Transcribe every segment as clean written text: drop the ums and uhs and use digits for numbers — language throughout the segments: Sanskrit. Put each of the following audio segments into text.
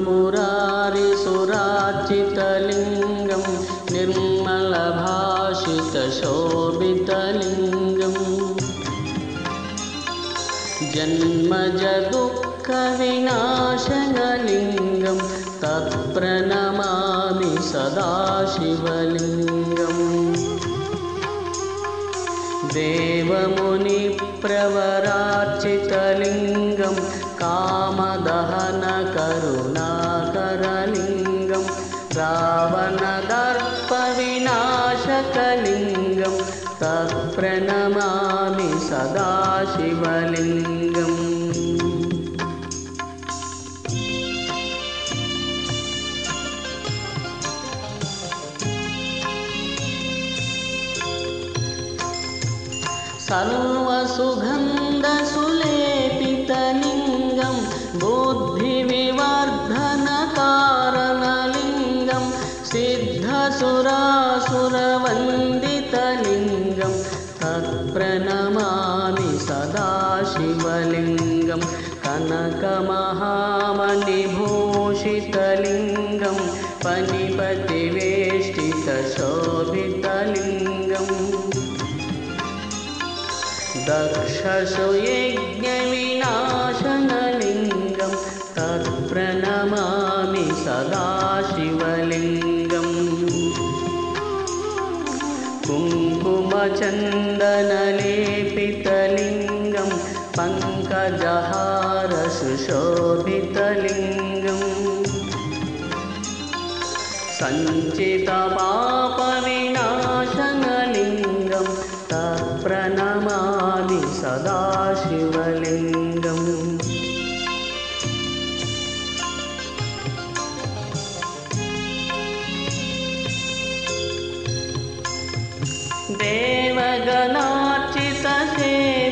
मुरारिसुरार्चितलिङ्गं निर्मलभाषितशोभितलिङ्गं जन्मजदुःखविनाशनलिङ्गं तत्प्रणमामि सदाशिवलिङ्गम् देवमुनिप्रवरार्चितलिङ्गं कामदहनकरुणाकरलिङ्गं रावणदर्पविनाशकलिङ्गं तत्प्रणमामि सदाशिवलिङ्गम् सर्वसुगन्धसुलेपितलिङ्गं बुद्धिविवर्धनकारणलिङ्गं सिद्धसुरासुरवन्दितलिङ्गं तत्प्रणमामि सदाशिवलिङ्गं कनकमहामणिभूषितलिङ्गं फणिपतिवेष्टितशोभितलिङ्गम् दक्षसुयज्ञविनाशनलिङ्गं तत्प्रणमामि सदाशिवलिङ्गम् कुङ्कुमचन्दनलेपितलिङ्गं पङ्कजहारसुशोभितलिङ्गं सञ्चितपापविनाशनलिङ्गं तत्प्रणमामि सदाशिवलिङ्गम्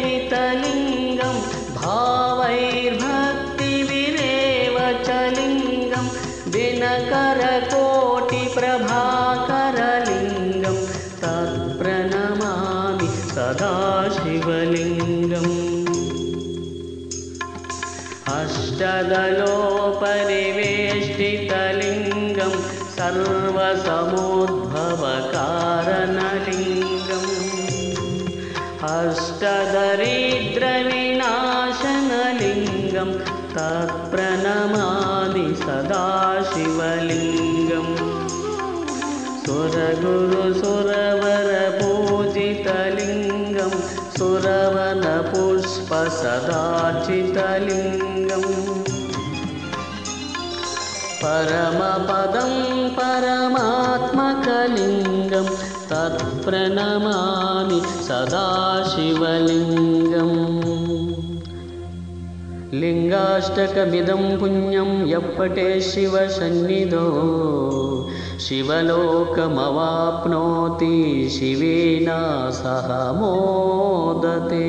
देवगणार्चितसेवितलिङ्गं भावैर्भक्तिविरेवचलिङ्गं दिनकरकोटिप्रभाकरलिङ्गं तत्प्रणमामि सदाशिवलिङ्गम् अष्टदलोपरिवेष्टितलिङ्गं सर्वसमुद्भवकारणलिङ्गम् अष्टदरिद्रविनाशनलिङ्गं तत्प्रणमामि सदाशिवलिङ्गम् सुरगुरुसुरवरपूजितलिङ्गं सुरवनपुष्पसदार्चितलिङ्गम् परमपदं परमात्मकलिङ्गं तत्प्रणमामि सदाशिवलिङ्गम् लिङ्गाष्टकमिदं पुण्यं यप्पटे शिवसन्निधौ शिवलोकमवाप्नोति शिवेन सह मोदते।